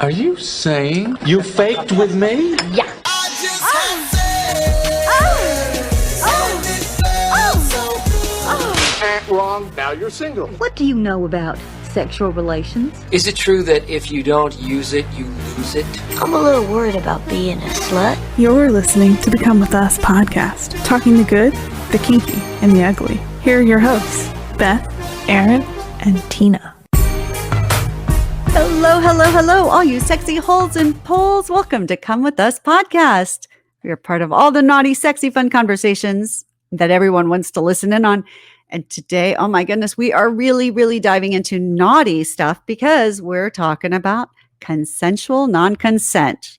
Are you saying you faked with me? Yeah. Wrong. Now you're single. What do you know about sexual relations? Is it true that if you don't use it, you lose it? I'm a little worried about being a slut. You're listening to the Come With Us podcast, talking the good, the kinky, and the ugly. Here are your hosts, Beth, Aaron, and Tina. Hello, hello, hello, all you sexy holes and poles. Welcome to Come With Us podcast. We are part of all the naughty, sexy, fun conversations that everyone wants to listen in on. And today, oh my goodness, we are really diving into naughty stuff because we're talking about consensual non-consent.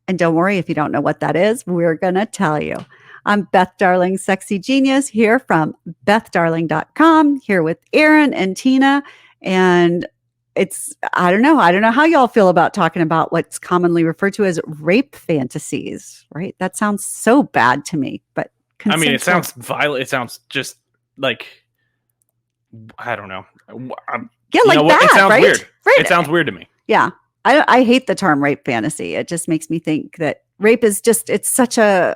And don't worry if you don't know what that is, we're going to tell you. I'm Beth Darling, Sexy Genius, here from BethDarling.com, here with Aaron and Tina. And I don't know how y'all feel about talking about what's commonly referred to as rape fantasies, right? That sounds so bad to me, but I mean, it sounds violent. It sounds just like, I don't know. Yeah, like that, it sounds right? weird. Right. It sounds weird to me. Yeah. I hate the term rape fantasy. It just makes me think that rape is just, it's such a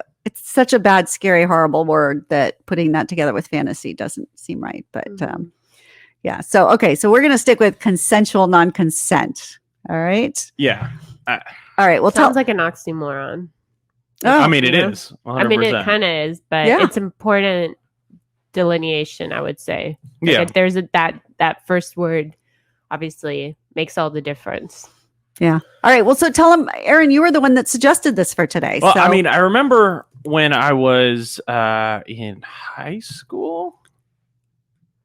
bad, scary, horrible word that putting that together with fantasy doesn't seem right. But yeah. So, okay. So we're going to stick with consensual non-consent. All right. Yeah. All right. Well, sounds like an oxymoron. Oh, I mean, it is. 100%. I mean, it kind of is, but it's important delineation, I would say. Like yeah. There's that first word obviously makes all the difference. Yeah. All right. Well, so tell them, Aaron, you were the one that suggested this for today. Well, so. I mean, I remember when I was in high school.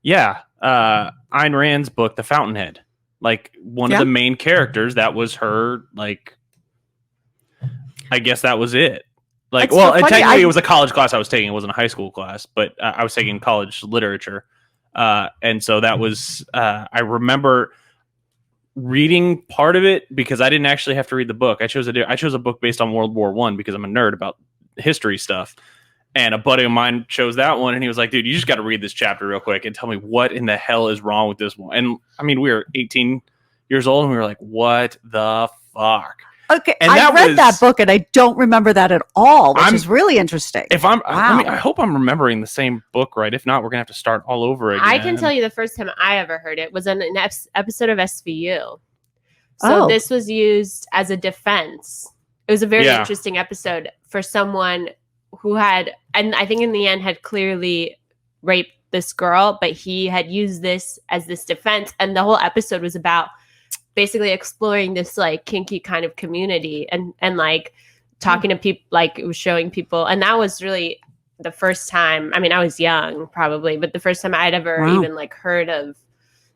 Yeah. Ayn Rand's book, The Fountainhead. Like one of the main characters, that was her, like, I guess that was it. Like, it's well, so technically it was a college class I was taking. It wasn't a high school class, but I was taking college literature. And so that was, I remember reading part of it because I didn't actually have to read the book. I chose a book based on World War I because I'm a nerd about history stuff. And a buddy of mine chose that one, and he was like, dude, you just got to read this chapter real quick and tell me what in the hell is wrong with this one. And I mean, we were 18 years old, and we were like, what the fuck? Okay, and I read that book, and I don't remember that at all, which is really interesting. I hope I'm remembering the same book right. If not, we're gonna have to start all over again. I can tell you the first time I ever heard it was in an episode of SVU. So this was used as a defense. It was a very interesting episode for someone who had, and I think in the end had clearly raped this girl, but he had used this as this defense, and the whole episode was about basically exploring this like kinky kind of community and like talking to people, like it was showing people. And that was really the first time, I mean, I was young probably, but the first time I'd ever even like heard of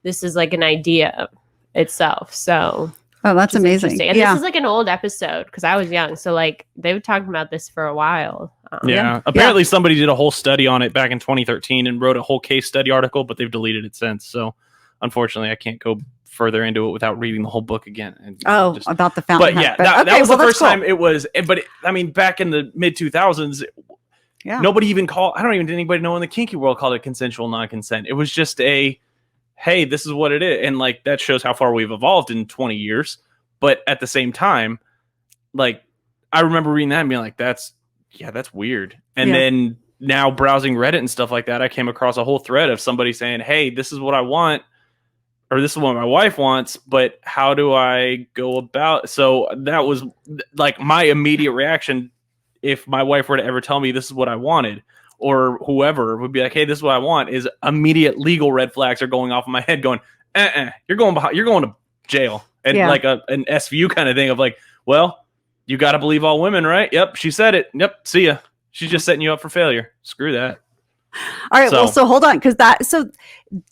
this is like an idea itself. So that's amazing. And this is like an old episode because I was young. So like they were talking about this for a while. Apparently somebody did a whole study on it back in 2013 and wrote a whole case study article, but they've deleted it since. So unfortunately I can't go further into it without reading the whole book again. And about the fountain. But yeah, that was the first time it was. But I mean, back in the mid 2000s, nobody even called. I don't even think anybody know in the kinky world called it consensual non-consent. It was just hey, this is what it is, and like that shows how far we've evolved in 20 years. But at the same time, like I remember reading that and being like, that's weird. And then now browsing Reddit and stuff like that, I came across a whole thread of somebody saying, hey, this is what I want. Or this is what my wife wants, but how do I go about? So that was like my immediate reaction. If my wife were to ever tell me this is what I wanted, or whoever would be like, hey, this is what I want, is immediate legal red flags are going off in my head going, you're going to jail. And like an SVU kind of thing of like, well, you got to believe all women, right? Yep. She said it. Yep. See ya. She's just setting you up for failure. Screw that. All right. So hold on. So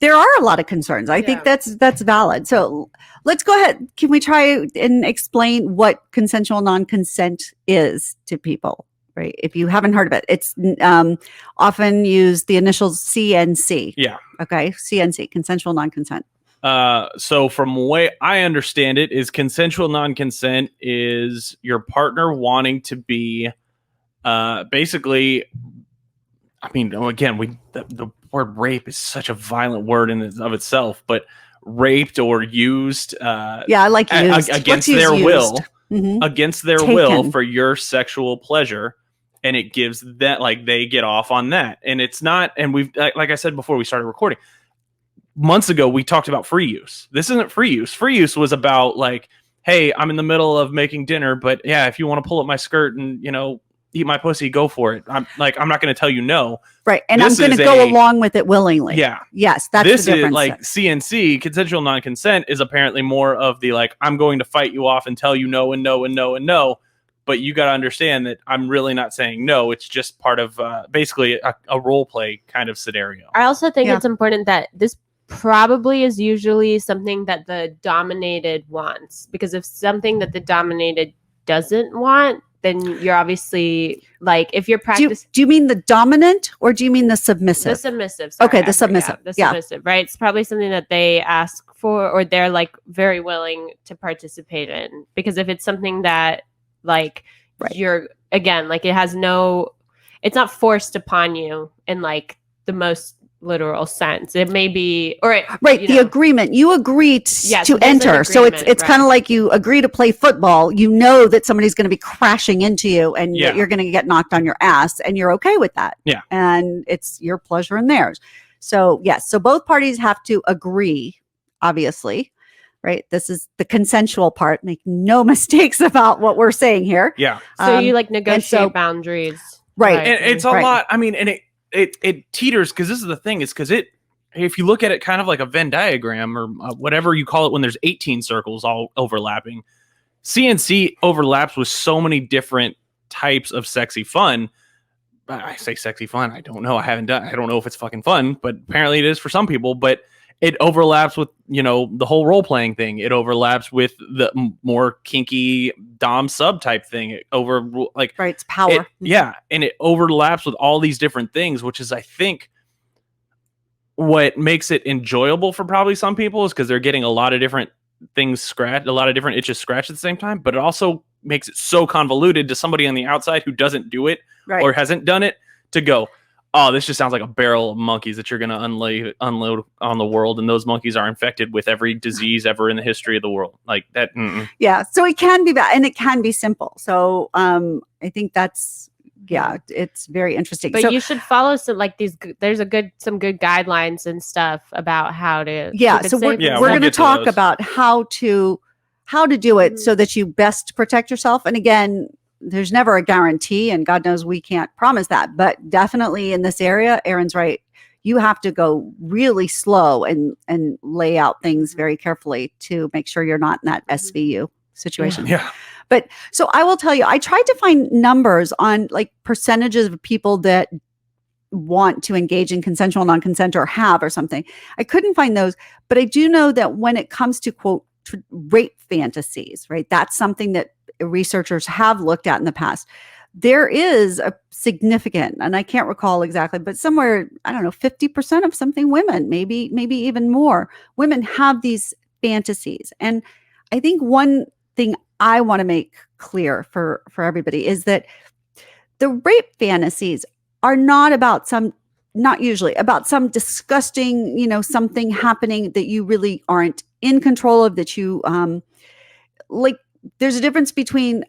there are a lot of concerns. I think that's valid. So let's go ahead. Can we try and explain what consensual non-consent is to people? Right. If you haven't heard of it, it's often used the initials CNC. Yeah. Okay. CNC, consensual non-consent. So from the way I understand it is consensual non-consent is your partner wanting to be basically, I mean, again, the word rape is such a violent word in and of itself, but raped or used I like used. Against their will. Mm-hmm. Against their will for your sexual pleasure, and it gives that, like, they get off on that. And it's not, and we've, like I said before we started recording, months ago we talked about free use. This isn't free use. Free use was about, like, hey, I'm in the middle of making dinner, but yeah, if you want to pull up my skirt and, you know, eat my pussy, go for it. I'm not going to tell you no. Right. And I'm going to go along with it willingly. Yeah. Yes. That's this the difference. Is like CNC, consensual non-consent, is apparently more of the, like, I'm going to fight you off and tell you no and no and no and no. But you got to understand that I'm really not saying no. It's just part of basically a role play kind of scenario. I also think it's important that this probably is usually something that the dominated wants, because if something that the dominated doesn't want, then you're obviously, like, if you're practicing. Do you mean the dominant or do you mean the submissive? The submissive. Sorry, okay, the submissive. The submissive, right? It's probably something that they ask for, or they're, like, very willing to participate in. Because if it's something that, like, you're, again, like, it has no, it's not forced upon you in, like, the most literal sense. It may be, or the agreement, you agree to enter, so it's kind of like you agree to play football. You know that somebody's going to be crashing into you and you're going to get knocked on your ass, and you're okay with that, and it's your pleasure and theirs. So yes, so both parties have to agree, obviously, right? This is the consensual part. Make no mistakes about what we're saying here. So you, like, negotiate boundaries, right? And it's a lot. I mean, and it teeters, because this is the thing, is because if you look at it kind of like a Venn diagram, or whatever you call it, when there's 18 circles all overlapping, CNC overlaps with so many different types of sexy fun. I say sexy fun, I don't know, I don't know if it's fucking fun, but apparently it is for some people. But it overlaps with, you know, the whole role-playing thing. It overlaps with the more kinky dom sub type thing. It's power. And it overlaps with all these different things, which is, I think, what makes it enjoyable for probably some people, is because they're getting a lot of different things scratched, a lot of different itches scratched at the same time. But it also makes it so convoluted to somebody on the outside who doesn't do it or hasn't done it, to go, oh, this just sounds like a barrel of monkeys that you're going to unload on the world. And those monkeys are infected with every disease ever in the history of the world. Like that. Yeah. So it can be bad, and it can be simple. So I think that's, it's very interesting. But you should follow some, like, these, there's some good guidelines and stuff about how to. So we're going to talk about how to do it so that you best protect yourself. And again, there's never a guarantee, and God knows we can't promise that, but definitely in this area, Aaron's right. You have to go really slow and lay out things very carefully to make sure you're not in that SVU situation. Yeah. But so I will tell you, I tried to find numbers on, like, percentages of people that want to engage in consensual non-consent or have or something. I couldn't find those, but I do know that when it comes to, quote, rape fantasies, right? That's something that researchers have looked at in the past. There is a significant, and I can't recall exactly, but somewhere, I don't know, 50% of something women, maybe even more women have these fantasies. And I think one thing I want to make clear for everybody is that the rape fantasies are not usually about some disgusting, you know, something happening that you really aren't in control of, that you like. There's a difference between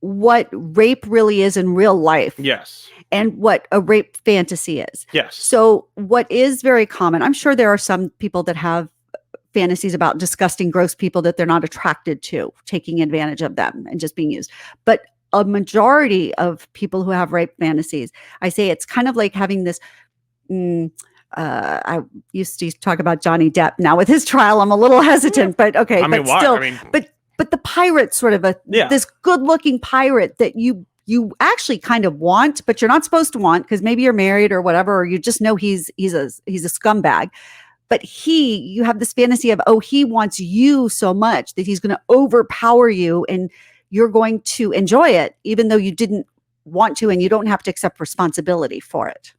what rape really is in real life, and what a rape fantasy is. So what is very common, I'm sure there are some people that have fantasies about disgusting, gross people that they're not attracted to, taking advantage of them and just being used. But a majority of people who have rape fantasies, I say it's kind of like having this. I used to talk about Johnny Depp. Now with his trial, I'm a little hesitant, but okay. I mean, but why? still, I mean, but the pirate, sort of this good-looking pirate that you actually kind of want, but you're not supposed to want, because maybe you're married or whatever, or you just know he's a scumbag. But you have this fantasy of, he wants you so much that he's going to overpower you, and you're going to enjoy it, even though you didn't want to, and you don't have to accept responsibility for it.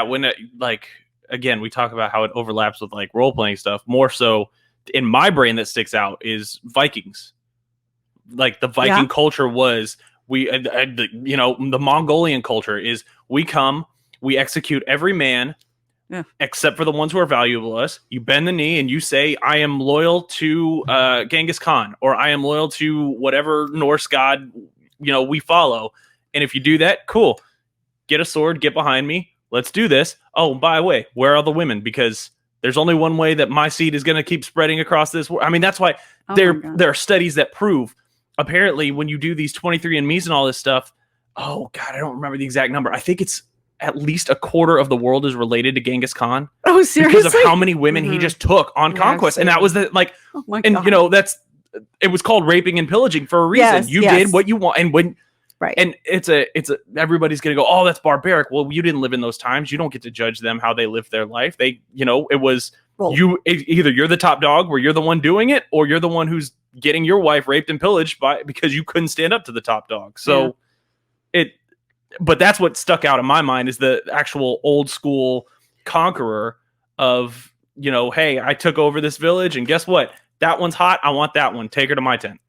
When again, we talk about how it overlaps with, like, role-playing stuff. More so in my brain that sticks out is Vikings. Like, the Viking culture was, the Mongolian culture is, we come, we execute every man, except for the ones who are valuable to us. You bend the knee and you say, I am loyal to Genghis Khan, or I am loyal to whatever Norse god, we follow. And if you do that, cool. Get a sword, get behind me. Let's do this. Oh, by the way, where are the women? Because there's only one way that my seed is going to keep spreading across this world. I mean, that's why there are studies that prove, apparently, when you do these 23andMe's and all this stuff, oh, God, I don't remember the exact number. I think it's at least a quarter of the world is related to Genghis Khan. Oh, seriously? Because of how many women he just took on conquest. And that was it was called raping and pillaging for a reason. You did what you want. And when, and it's everybody's going to go, oh, that's barbaric. Well, you didn't live in those times. You don't get to judge them, how they lived their life. They, it was either you're the top dog where you're the one doing it, or you're the one who's getting your wife raped and pillaged because you couldn't stand up to the top dog. So but that's what stuck out in my mind is the actual old school conqueror of, hey, I took over this village and guess what? That one's hot. I want that one. Take her to my tent.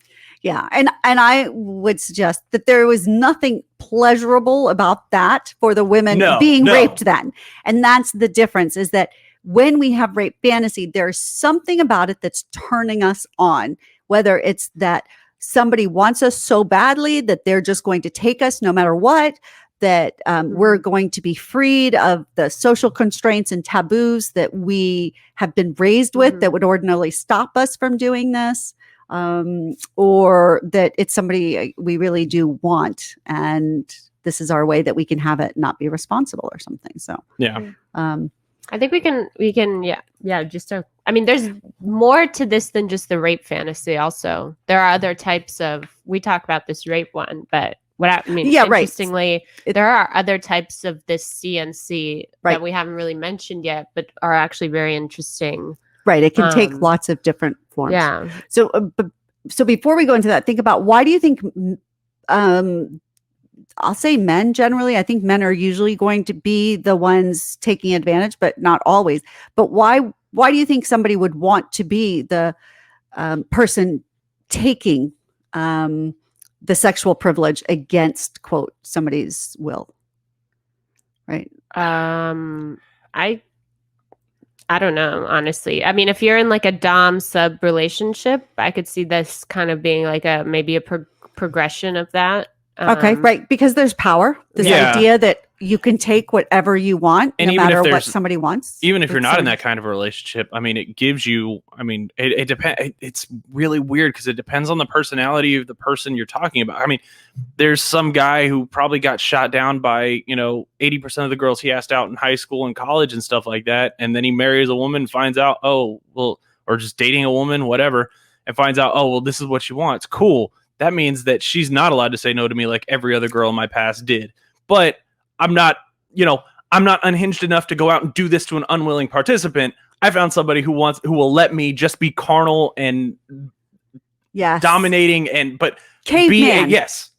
Yeah. And I would suggest that there was nothing pleasurable about that for the women being raped then. And that's the difference, is that when we have rape fantasy, there's something about it that's turning us on, whether it's that somebody wants us so badly that they're just going to take us no matter what, that we're going to be freed of the social constraints and taboos that we have been raised with that would ordinarily stop us from doing this, or that it's somebody we really do want, and this is our way that we can have it not be responsible or something. So I think we can I mean, there's more to this than just the rape fantasy. Also, there are other types of, we talk about this rape one, but interestingly, there are other types of this CNC that we haven't really mentioned yet, but are actually very interesting. Right. It can take lots of different forms. Yeah. So, so before we go into that, think about, why do you think, I'll say men generally, I think men are usually going to be the ones taking advantage, but not always. But why do you think somebody would want to be the person taking the sexual privilege against, quote, somebody's will? Right. I don't know, honestly. I mean, if you're in like a dom sub relationship, I could see this kind of being like maybe a progression of that. Okay, right. Because there's power. This idea that you can take whatever you want, and no matter what somebody wants. Even if you're not in that kind of a relationship, I mean, it gives you, I mean, it depends. It's really weird because it depends on the personality of the person you're talking about. I mean, there's some guy who probably got shot down by, 80% of the girls he asked out in high school and college and stuff like that. And then he marries a woman and finds out, or just dating a woman, whatever, and finds out, this is what she wants. Cool. That means that she's not allowed to say no to me like every other girl in my past did. But I'm not unhinged enough to go out and do this to an unwilling participant. I found somebody who will let me just be carnal and dominating but caveman. Yes,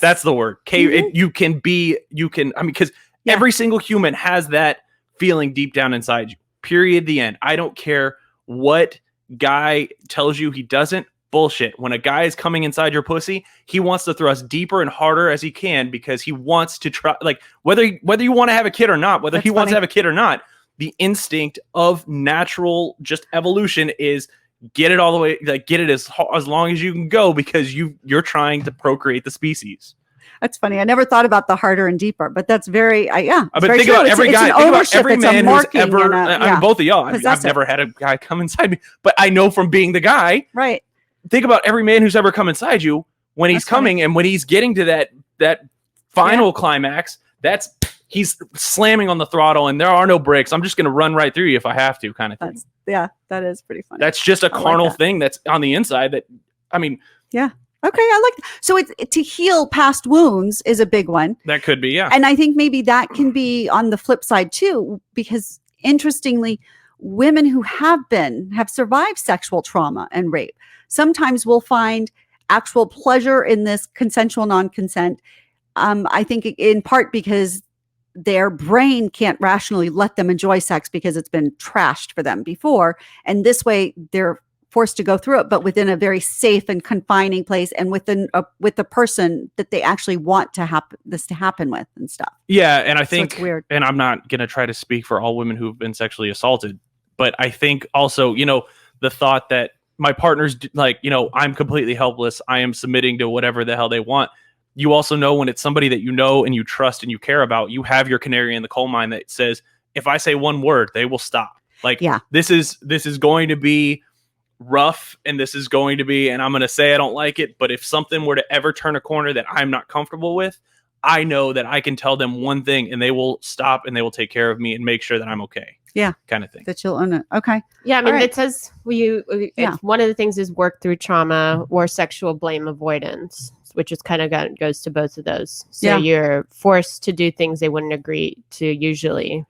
that's the word. Because every single human has that feeling deep down inside you. Period. The end. I don't care what guy tells you he doesn't. Bullshit. When a guy is coming inside your pussy, he wants to thrust deeper and harder as he can because he wants to try, like whether you want to have a kid or not, whether wants to have a kid or not, the instinct of natural just evolution is get it all the way, like get it as long as you can go because you're trying to procreate the species. That's funny. I never thought about the harder and deeper, but that's very, But think about every guy, think about every man who's ever, I mean, both of y'all, I've never had a guy come inside me, but I know from being the guy, right? Think about every man who's ever come inside you when he's coming and when he's getting to that final climax, he's slamming on the throttle and there are no brakes. I'm just going to run right through you if I have to, kind of thing. That is pretty funny. That's just a carnal thing that's on the inside that, I mean. Yeah. Okay. I like that. So to heal past wounds is a big one. That could be, yeah. And I think maybe that can be on the flip side too, because interestingly, women who have survived sexual trauma and rape sometimes will find actual pleasure in this consensual non-consent. I think in part because their brain can't rationally let them enjoy sex because it's been trashed for them before. And this way they're forced to go through it, but within a very safe and confining place, and with the person that they actually want to happen with and stuff. Yeah, and I think, it's weird. And I'm not going to try to speak for all women who've been sexually assaulted, but I think also, the thought that my partner's like, I'm completely helpless. I am submitting to whatever the hell they want. You also know when it's somebody that you know and you trust and you care about, you have your canary in the coal mine that says, if I say one word, they will stop. Like, this is going to be rough, and this is going to be, and I'm going to say I don't like it, but if something were to ever turn a corner that I'm not comfortable with, I know that I can tell them one thing and they will stop and they will take care of me and make sure that I'm okay. Yeah. Kind of thing. That you'll own it. Okay. Yeah. I mean, it says one of the things is work through trauma or sexual blame avoidance, which is kind of goes to both of those. So you're forced to do things they wouldn't agree to usually,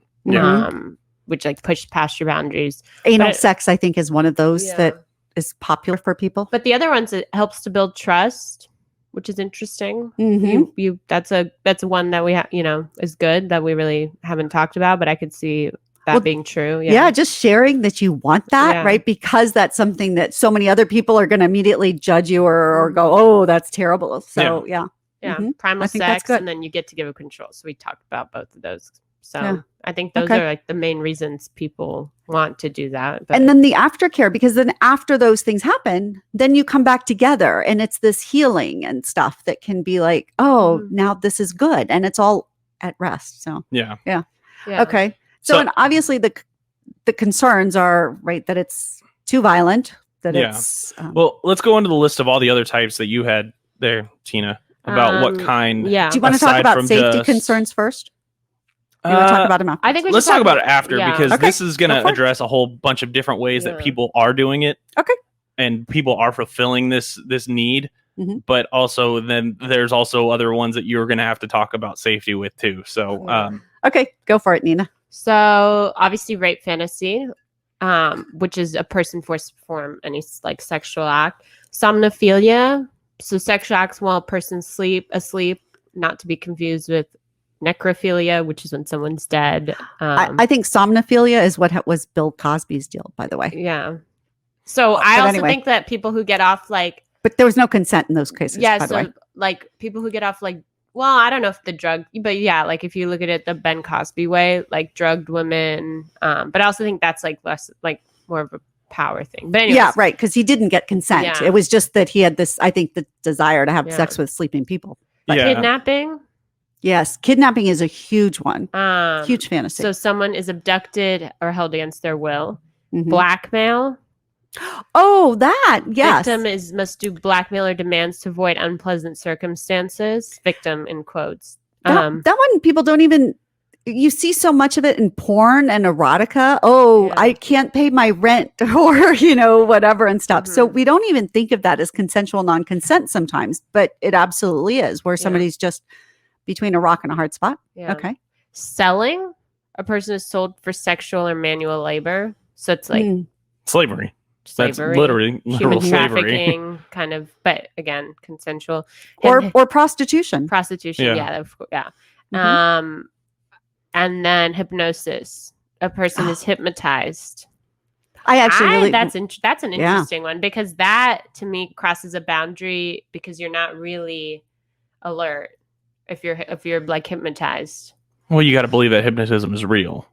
which like push past your boundaries. Anal sex, I think, is one of those that is popular for people. But the other ones, it helps to build trust, which is interesting. You that's one that we have, is good that we really haven't talked about, but I could see that being true. Yeah, just sharing that you want that, right? Because that's something that so many other people are going to immediately judge you or go, oh, that's terrible. So primal sex, and then you get to give a control. So we talked about both of those. So I think those are like the main reasons people want to do that. But. And then the aftercare, because then after those things happen, then you come back together and it's this healing and stuff that can be like, oh, now this is good. And it's all at rest. So yeah. Okay. So and obviously the concerns are that it's too violent, that it's well, let's go into the list of all the other types that you had there, Tina, about what kind. Yeah. Do you want to talk about safety concerns first? You want to talk about them after? I think let's talk about it after because this is going to address a whole bunch of different ways that people are doing it. Okay. And people are fulfilling this need. But also then there's also other ones that you're going to have to talk about safety with too. So okay, go for it, Nina. So obviously rape fantasy, which is a person forced to perform any like sexual act. Somnophilia, so sexual acts while a person's asleep, not to be confused with necrophilia, which is when someone's dead. I think somnophilia is what was Bill Cosby's deal, by the way. Yeah. So I also think that people who get off but there was no consent in those cases. Yeah. By the way. Like people who get off well, I don't know if the drug, but like if you look at it the Ben Cosby way, like drugged women. But I also think that's less more of a power thing. But anyways, yeah, right, because he didn't get consent. Yeah. It was just that he had this, I think, the desire to have sex with sleeping people. But kidnapping. Yes, kidnapping is a huge one. Huge fantasy. So someone is abducted or held against their will. Blackmail. Oh, that, yes. Victim must do blackmail or demands to avoid unpleasant circumstances. Victim in quotes. That one people don't even, you see so much of it in porn and erotica. Oh, I can't pay my rent or, whatever and stuff. So we don't even think of that as consensual non-consent sometimes, but it absolutely is where somebody's just between a rock and a hard spot. Yeah. Okay. Selling. A person is sold for sexual or manual labor. So it's like slavery. That's literally human slavery. Trafficking, kind of, but again, consensual or prostitution. Prostitution, yeah. And then hypnosis. A person is hypnotized. I actually that's an interesting one because that to me crosses a boundary because you're not really alert if you're like hypnotized. Well, you got to believe that hypnotism is real.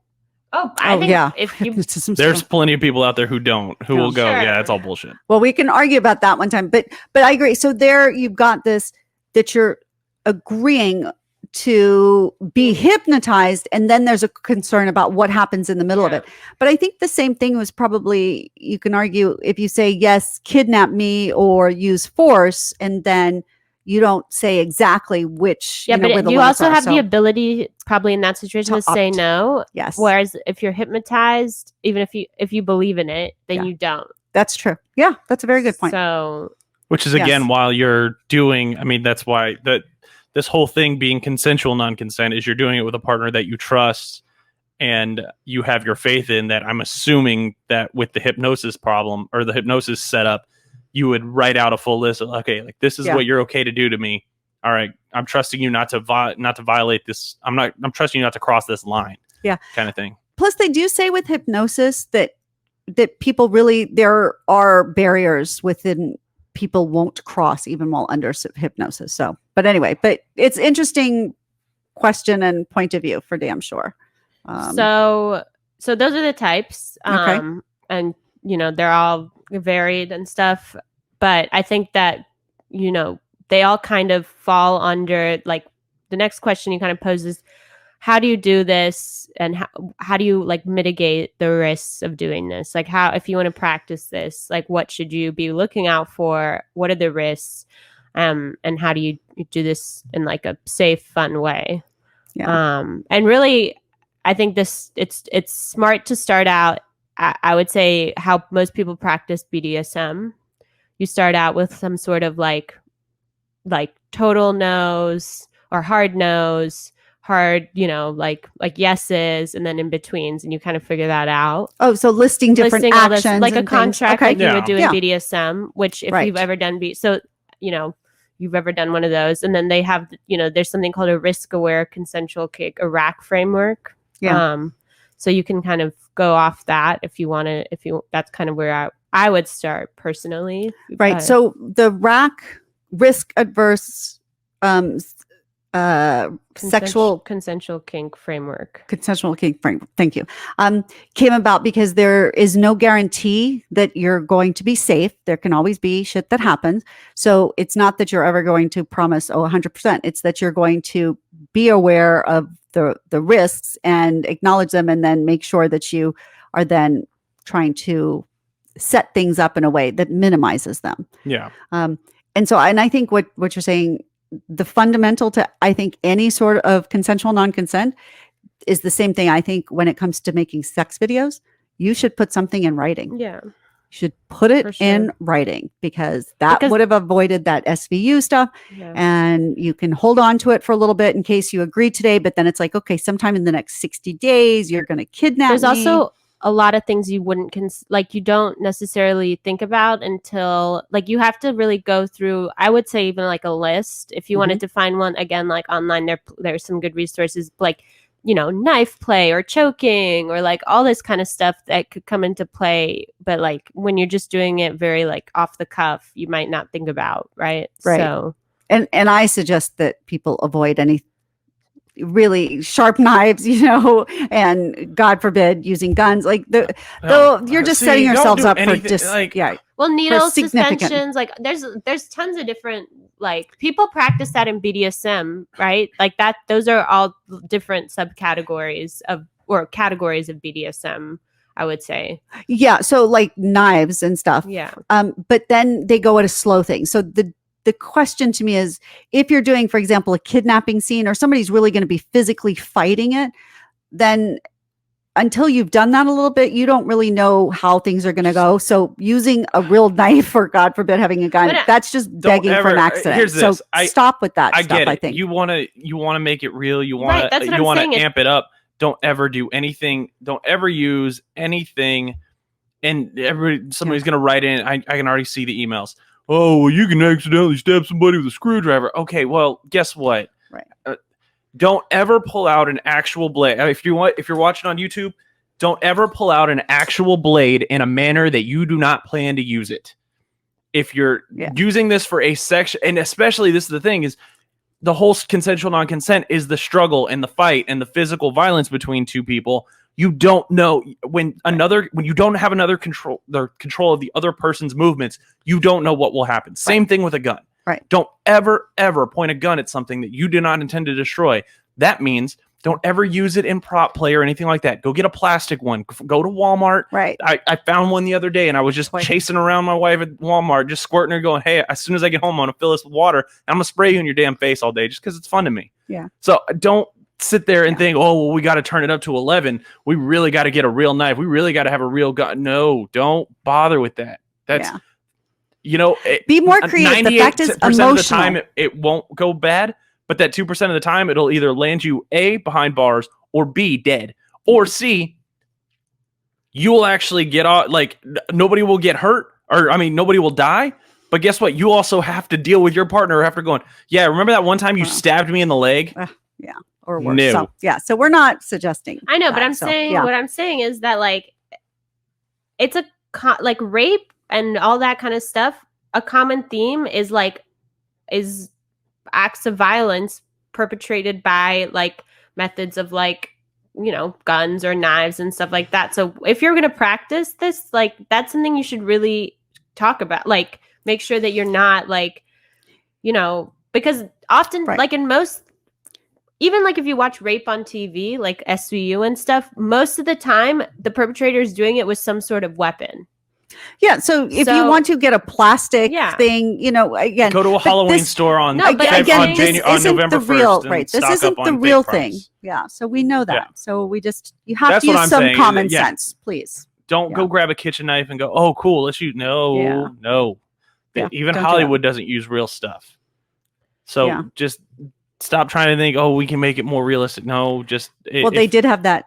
I think if you, there's plenty of people out there who will go, yeah, it's all bullshit. Well, we can argue about that one time, but I agree. So there you've got this, that you're agreeing to be hypnotized, and then there's a concern about what happens in the middle of it. But I think the same thing was probably, you can argue if you say, yes, kidnap me or use force, and then you don't say exactly which. Yeah, but you also have the ability, probably in that situation, to say no. Yes. Whereas if you're hypnotized, even if you believe in it, then you don't. That's true. Yeah, that's a very good point. So, which is again, while you're doing, I mean, that's why this whole thing being consensual non-consent is you're doing it with a partner that you trust and you have your faith in. That I'm assuming that with the hypnosis problem or the hypnosis setup, you would write out a full list of, okay, like this is what you're okay to do to me. All right, I'm trusting you not to violate this. I'm trusting you not to cross this line. Yeah, kind of thing. Plus, they do say with hypnosis that people really, there are barriers within people won't cross even while under hypnosis. So, but anyway, but it's interesting question and point of view for damn sure. So those are the types. Okay. And they're all varied and stuff, but I think that, they all kind of fall under, like, the next question you kind of pose is, how do you do this, and how do you like mitigate the risks of doing this? Like, how, if you want to practice this, like, what should you be looking out for? What are the risks? And how do you do this in like a safe, fun way? Yeah. And really, I think it's smart to start out. I would say how most people practice BDSM. You start out with some sort of like total no's or hard no's, hard, like yeses, and then in betweens, and you kind of figure that out. Oh, so listing different actions, this, like a contract, like you would do in Yeah. BDSM. Which, if you've ever done you've ever done one of those, and then they have, there's something called a risk-aware consensual kink, a RAC framework. Yeah. So you can kind of go off that if you want to. That's kind of where I would start personally. Right. So the RAC, risk adverse consensual kink framework. Consensual kink framework. Thank you. Came about because there is no guarantee that you're going to be safe. There can always be shit that happens. So it's not that you're ever going to promise 100%. It's that you're going to be aware of the risks and acknowledge them, and then make sure that you are then trying to set things up in a way that minimizes them. Yeah. And I think what you're saying, the fundamental to, I think, any sort of consensual non-consent is the same thing. I think when it comes to making sex videos, you should put something in writing. Yeah. You should put it in writing, because would have avoided that SVU stuff. Yeah. And you can hold on to it for a little bit in case you agree today, but then it's like, okay, sometime in the next 60 days, you're going to kidnap There's me. also a lot of things you wouldn't you don't necessarily think about until, like, you have to really go through, I would say, even like a list. If you wanted to find one, again, like online, there's some good resources, like, knife play or choking or like all this kind of stuff that could come into play. But like when you're just doing it very like off the cuff, you might not think about, right? So, and I suggest that people avoid any really sharp knives, and God forbid using guns. Like you're just setting yourselves up for just well, needle suspensions. Like there's tons of different, like, people practice that in BDSM, right? Like that. Those are all different subcategories or categories of BDSM, I would say. Yeah. So like knives and stuff. Yeah. But then they go at a slow thing. So the question to me is, if you're doing, for example, a kidnapping scene, or somebody's really going to be physically fighting it, then until you've done that a little bit, you don't really know how things are going to go. So using a real knife, or God forbid having a gun, that's just begging for an accident. So stop with that stuff. I think you want to make it real. You want to amp it up. Don't ever do anything. Don't ever use anything. And somebody's going to write in. I can already see the emails. Oh, well, you can accidentally stab somebody with a screwdriver. Okay, well, guess what? Right. Don't ever pull out an actual blade. If you're watching on YouTube, don't ever pull out an actual blade in a manner that you do not plan to use it. If you're using this for a section, and especially this is the thing, is the whole consensual non-consent is the struggle and the fight and the physical violence between two people. You don't know when you don't have the control of the other person's movements, you don't know what will happen. Same thing with a gun. Right. Don't ever point a gun at something that you do not intend to destroy. That means don't ever use it in prop play or anything like that. Go get a plastic one. Go to Walmart. Right. I found one the other day, and I was just chasing around my wife at Walmart, just squirting her, going, "Hey, as soon as I get home, I'm gonna fill this with water, and I'm gonna spray you in your damn face all day, just because it's fun to me." Yeah. So don't sit there and think, "Oh, well, we got to turn it up to 11. We really got to get a real knife. We really got to have a real gun." No, don't bother with that. That's be more creative. The fact is, emotional. Of the time it won't go bad, but that 2% of the time it'll either land you A, behind bars, or B, dead, or C, you will actually get off. Like, nobody will get hurt, nobody will die. But guess what? You also have to deal with your partner after going, "Yeah, remember that one time you stabbed me in the leg?" Yeah. Or worse. No. So we're not suggesting. I know, but I'm saying what I'm saying is that, like, it's like rape and all that kind of stuff. A common theme is acts of violence perpetrated by like methods of like, guns or knives and stuff like that. So if you're going to practice this, like that's something you should really talk about. Like make sure that you're not like, because often like in most, even like if you watch rape on TV, like SVU and stuff, most of the time the perpetrator is doing it with some sort of weapon. Yeah, so if you want to get a plastic thing, again, go to a Halloween store on November 1st, right? This isn't the real thing. Yeah, so we know that. Yeah. So you have to use some common sense, please. Don't go grab a kitchen knife and go, oh, cool, let's shoot. No. Yeah, even Hollywood doesn't use real stuff. So just stop trying to think, oh, we can make it more realistic. No, they did have that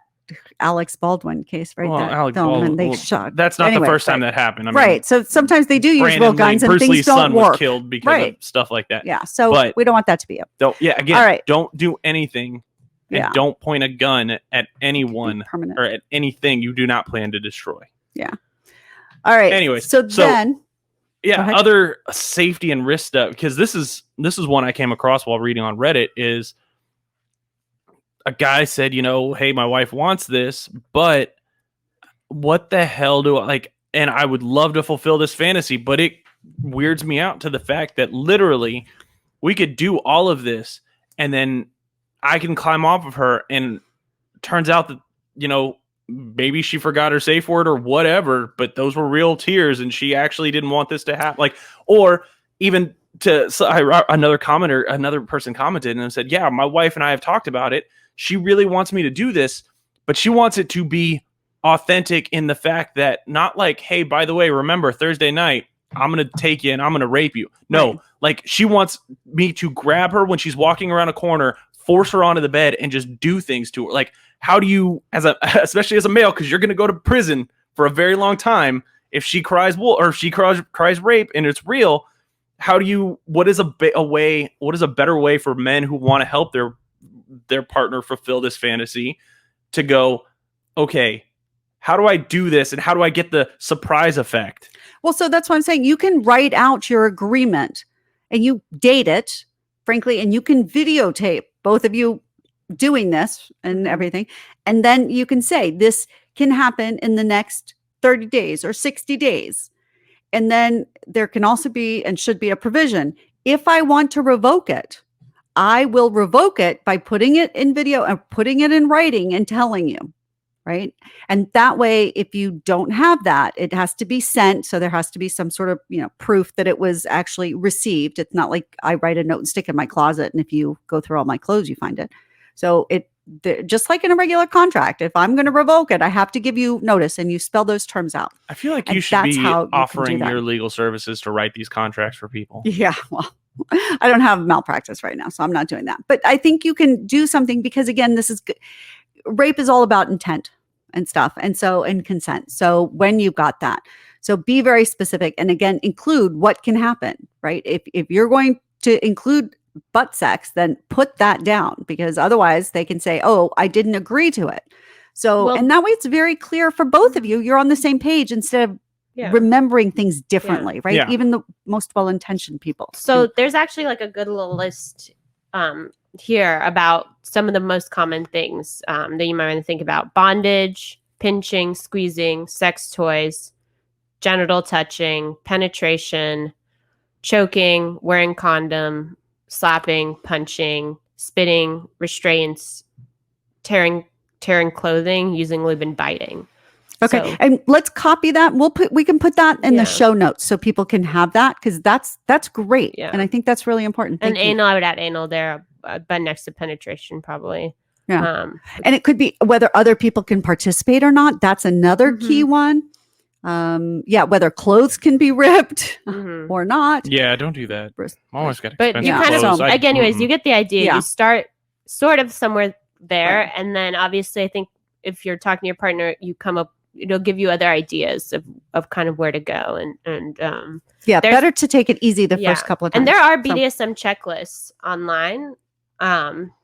Alex Baldwin case, right? That film, and they shot. That's not the first time that happened. I mean, right. So sometimes they do use real guns, and things don't son work. Was killed because of stuff like that. Yeah. So we don't want that to be all right. Don't do anything, and don't point a gun at anyone or at anything you do not plan to destroy. Yeah. All right. Anyways, so then. Yeah, other safety and risk stuff, because this is one I came across while reading on Reddit. Is a guy said, hey, my wife wants this, but what the hell do I like? And I would love to fulfill this fantasy, but it weirds me out to the fact that literally we could do all of this and then I can climb off of her, and turns out that, maybe she forgot her safe word or whatever, but those were real tears and she actually didn't want this to happen. Like, or even another person commented and said, yeah, my wife and I have talked about it. She really wants me to do this, but she wants it to be authentic in the fact that not like, hey, by the way, remember Thursday night, I'm going to take you and I'm going to rape you. No, like she wants me to grab her when she's walking around a corner, force her onto the bed and just do things to her. Like, how do you, especially as a male, because you're going to go to prison for a very long time if she cries or if she cries rape and it's real. What is a better way for men who want to help their partner fulfill this fantasy to go, okay, how do I do this and how do I get the surprise effect? Well, so that's what I'm saying. You can write out your agreement and you date it, frankly, and you can videotape both of you doing this and everything. And then you can say this can happen in the next 30 days or 60 days. And then there can also be and should be a provision. If I want to revoke it, I will revoke it by putting it in video and putting it in writing and telling you, right? And that way, if you don't have that, it has to be sent. So there has to be some sort of, proof that it was actually received. It's not like I write a note and stick it in my closet, and if you go through all my clothes, you find it. So just like in a regular contract, if I'm going to revoke it, I have to give you notice and you spell those terms out. I feel like you should be offering your legal services to write these contracts for people. Yeah, well, I don't have malpractice right now, so I'm not doing that. But I think you can do something because, again, rape is all about intent and stuff. And consent. So when you've got that, so be very specific. And again, include what can happen, right? If you're going to include butt sex, then put that down, because otherwise they can say, oh, I didn't agree to it. So, and that way it's very clear for both of you. You're on the same page instead of remembering things differently, right? Yeah. Even the most well-intentioned people. So there's actually like a good little list here about some of the most common things that you might want to think about: bondage, pinching, squeezing, sex toys, genital touching, penetration, choking, wearing condom, slapping, punching, spitting, restraints, tearing clothing, using lube, and biting. Okay, so, and let's copy that. We can put that in the show notes so people can have that, because that's great, and I think that's really important. And anal, I would add anal there, but next to penetration probably. Yeah, and it could be whether other people can participate or not. That's another key one. Whether clothes can be ripped or not. Yeah, don't do that. I'm always got expensive clothes. Anyways, you get the idea. Yeah. You start sort of somewhere there, and then obviously, I think if you're talking to your partner, you come up. It'll give you other ideas of kind of where to go, and better to take it easy the first couple of times. And there are BDSM checklists online.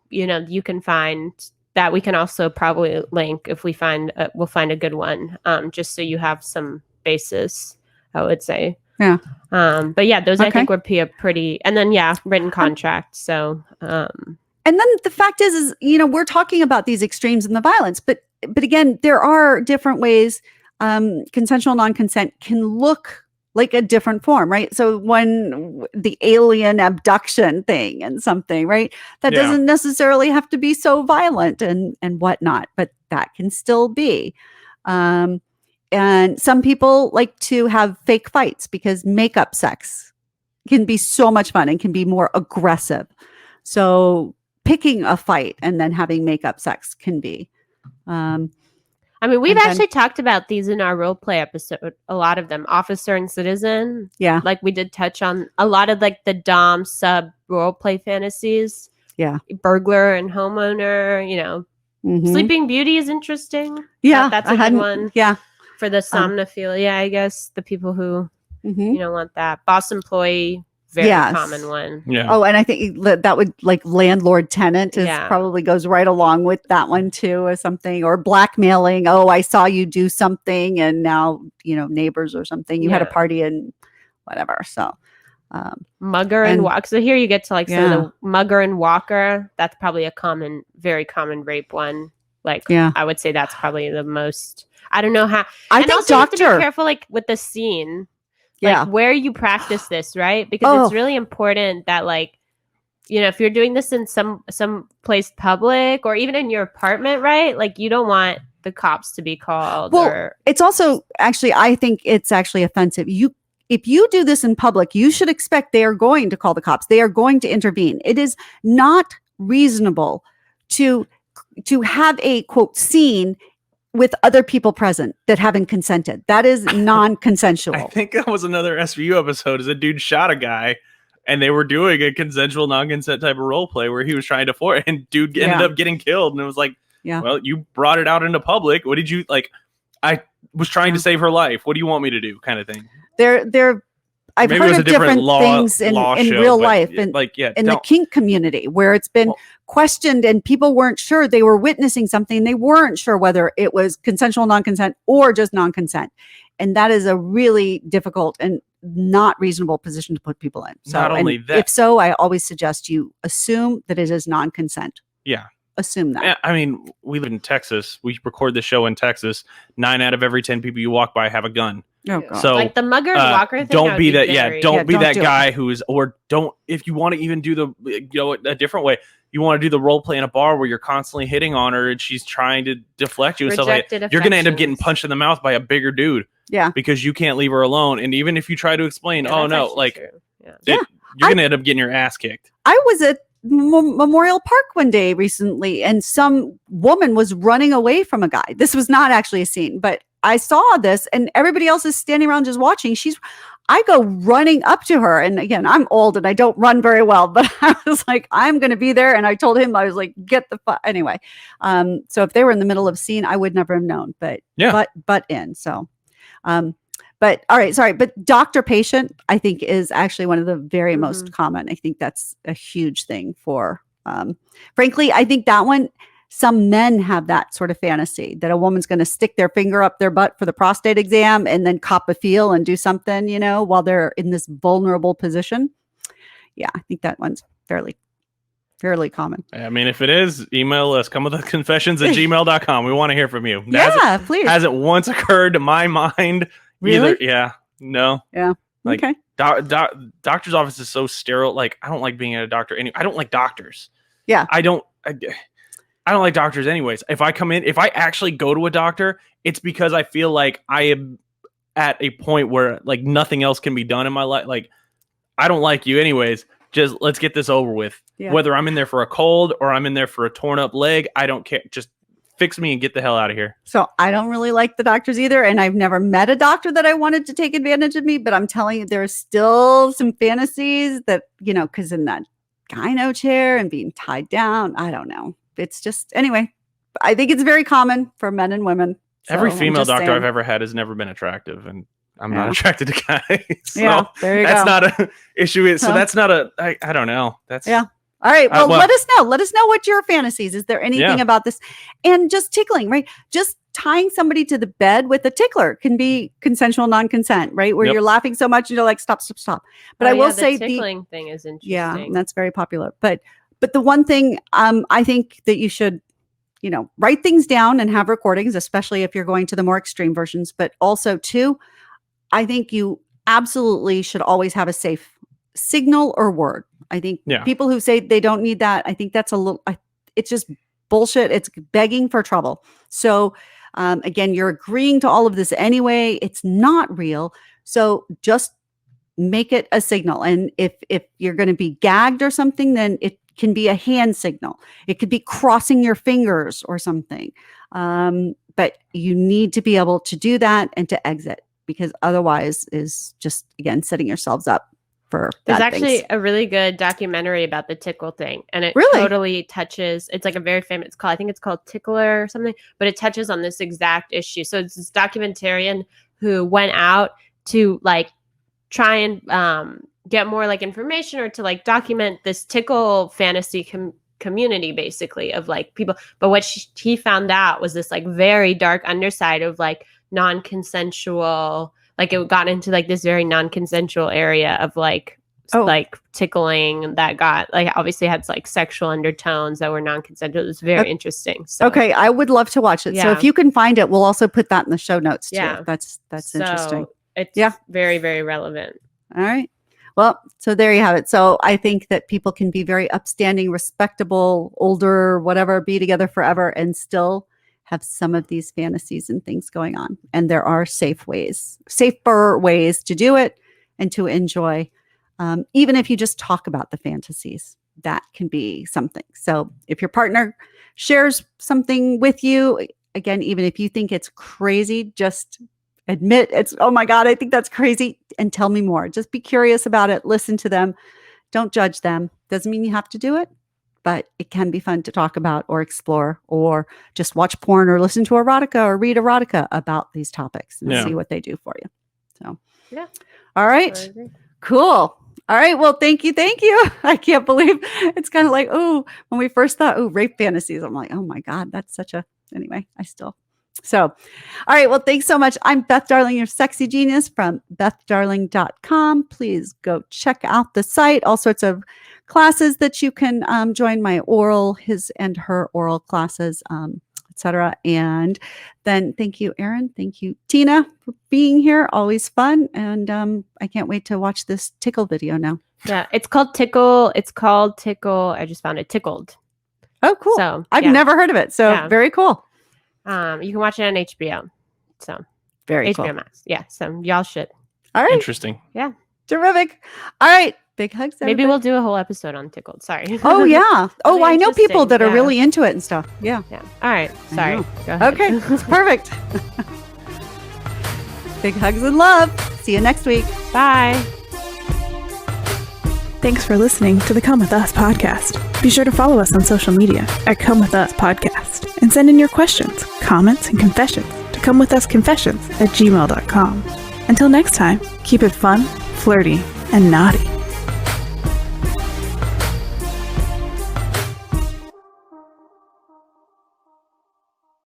You can find that we can also probably link if we find we'll find a good one, just so you have some basis, I would say. Yeah. But yeah, those I think would be a pretty, and then written contract. So and then the fact is we're talking about these extremes in the violence, but again, there are different ways. Consensual non-consent can look like a different form, right? So when the alien abduction thing and something, right? That doesn't necessarily have to be so violent and whatnot, but that can still be. And some people like to have fake fights because makeup sex can be so much fun and can be more aggressive. So picking a fight and then having makeup sex can be. I mean, we've actually talked about these in our role play episode, a lot of them, Officer and Citizen. Yeah. Like we did touch on a lot of like the Dom sub role play fantasies. Yeah. Burglar and homeowner, Sleeping Beauty is interesting. Yeah. That's a good one. Yeah. For the somnophilia, I guess, the people who, want that. Boss employee. Very common one. Yeah. Oh, and I think that would like landlord tenant probably goes right along with that one too, or something, or blackmailing. Oh, I saw you do something, and now neighbors or something. You had a party and whatever. So, mugger and walk. So here you get to like some of the mugger and walker. That's probably a very common rape one. Like, I would say that's probably the most. I don't know how. I think also you have to be careful, like with the scene. Like where you practice this, right? Because it's really important that like, if you're doing this in some place public or even in your apartment, right? Like you don't want the cops to be called. Well, it's also actually, I think it's actually offensive. If you do this in public, you should expect they are going to call the cops. They are going to intervene. It is not reasonable to have a quote scene with other people present that haven't consented. That is non-consensual. I think that was another SVU episode. Is a dude shot a guy and they were doing a consensual non-consent type of role play where he was trying to force, and dude ended up getting killed. And it was like, well, you brought it out into public. What did you like? I was trying to save her life. What do you want me to do? Kind of thing. I've heard of different things in real life, in the kink community where it's been questioned and people weren't sure. They were witnessing something. They weren't sure whether it was consensual non-consent or just non-consent. And that is a really difficult and not reasonable position to put people in. So, not only that, if so, I always suggest you assume that it is non-consent. Yeah. Assume that. I mean, we live in Texas. We record the show in Texas. 9 out of every 10 people you walk by have a gun. Oh, God. So like the mugger and walker thing, don't be that. Don't be that guy who is, or don't. If you want to even do the, a different way, you want to do the role play in a bar where you're constantly hitting on her and she's trying to deflect you and stuff like that. You're going to end up getting punched in the mouth by a bigger dude. Yeah, because you can't leave her alone. And even if you try to explain, you're going to end up getting your ass kicked. I was at Memorial Park one day recently, and some woman was running away from a guy. This was not actually a scene, but I saw this, and everybody else is standing around just watching. I go running up to her, and again, I'm old and I don't run very well, but I was like, I'm going to be there. And I told him, I was like, get the fuck anyway. So if they were in the middle of a scene, I would never have known. But but in so. But all right, sorry. But doctor patient, I think, is actually one of the very most common. I think that's a huge thing for, frankly, I think that one, some men have that sort of fantasy that a woman's going to stick their finger up their butt for the prostate exam and then cop a feel and do something, while they're in this vulnerable position. Yeah, I think that one's fairly common. I mean, if it is, email us, comewithusconfessions@gmail.com. We want to hear from you. Please. Hasn't once occurred to my mind. Really? Either. Yeah. No. Yeah. Like, okay. Doctor's office is so sterile. Like, I don't like being at a doctor. I don't like doctors. Yeah. I don't like doctors anyways. If I actually go to a doctor, it's because I feel like I am at a point where like nothing else can be done in my life. Like, I don't like you anyways. Just let's get this over with. Yeah. Whether I'm in there for a cold or I'm in there for a torn up leg, I don't care. Just fix me and get the hell out of here. So I don't really like the doctors either. And I've never met a doctor that I wanted to take advantage of me, but I'm telling you, there's still some fantasies that, because in that gyno chair and being tied down, I don't know. It's just, anyway, I think it's very common for men and women. So every female doctor I've ever had has never been attractive, and I'm not attracted to guys. So there you that's go. not an issue. So that's not I don't know. That's All right. Well, let us know. Let us know what your fantasies. Is there anything about this? And just tickling, right? Just tying somebody to the bed with a tickler can be consensual non-consent, right? Where you're laughing so much, you're like, stop. But I will say the tickling thing is interesting. Yeah, that's very popular. But the one thing I think that you should, write things down and have recordings, especially if you're going to the more extreme versions. But also, too, I think you absolutely should always have a safe signal or word. I think people who say they don't need that, I think that's it's just bullshit. It's begging for trouble. So again, you're agreeing to all of this anyway. It's not real. So just make it a signal. And if you're going to be gagged or something, then it can be a hand signal. It could be crossing your fingers or something. But you need to be able to do that and to exit, because otherwise is just, again, setting yourselves up. There's actually a really good documentary about the tickle thing, and it totally touches. It's like a very famous call. I think it's called Tickler or something, but it touches on this exact issue. So it's this documentarian who went out to like try and get more like information or to like document this tickle fantasy community, basically, of like people. But what he found out was this like very dark underside of like non-consensual. Like it got into like this very non-consensual area of like tickling that got like obviously had like sexual undertones that were non-consensual. It was very interesting. So. Okay, I would love to watch it. Yeah. So if you can find it, we'll also put that in the show notes too. Yeah, that's interesting. It's very, very relevant. All right. Well, so there you have it. So I think that people can be very upstanding, respectable, older, whatever, be together forever and still have some of these fantasies and things going on. And there are safer ways to do it and to enjoy. Even if you just talk about the fantasies, that can be something. So if your partner shares something with you, again, even if you think it's crazy, just admit it's, oh my God, I think that's crazy, and tell me more. Just be curious about it. Listen to them. Don't judge them. Doesn't mean you have to do it. But it can be fun to talk about or explore or just watch porn or listen to erotica or read erotica about these topics and see what they do for you. So, all right. Cool. All right. Well, thank you. I can't believe it's kind of like, when we first thought, rape fantasies, I'm like, oh my God, that's anyway, So, all right. Well, thanks so much. I'm Beth Darling, your sexy genius from BethDarling.com. Please go check out the site. All sorts of classes that you can join, my oral, his and her oral classes, etc. And then thank you, Aaron. Thank you, Tina, for being here. Always fun. And I can't wait to watch this tickle video now. Yeah, it's called Tickle. I just found it, Tickled. Oh, cool. So I've never heard of it. So very cool. You can watch it on HBO. So very HBO cool. Max. Yeah. So y'all should. All right. Interesting. Yeah. Terrific. All right. Big hugs. Everybody. Maybe we'll do a whole episode on Tickled. Sorry. Oh yeah. Oh, I know people that are really into it and stuff. Yeah. Yeah. All right. Sorry. Go ahead. Okay. It's perfect. Big hugs and love. See you next week. Bye. Thanks for listening to the Come With Us podcast. Be sure to follow us on social media at Come With Us Podcast and send in your questions, comments, and confessions to comewithusconfessions@gmail.com. Until next time, keep it fun, flirty, and naughty.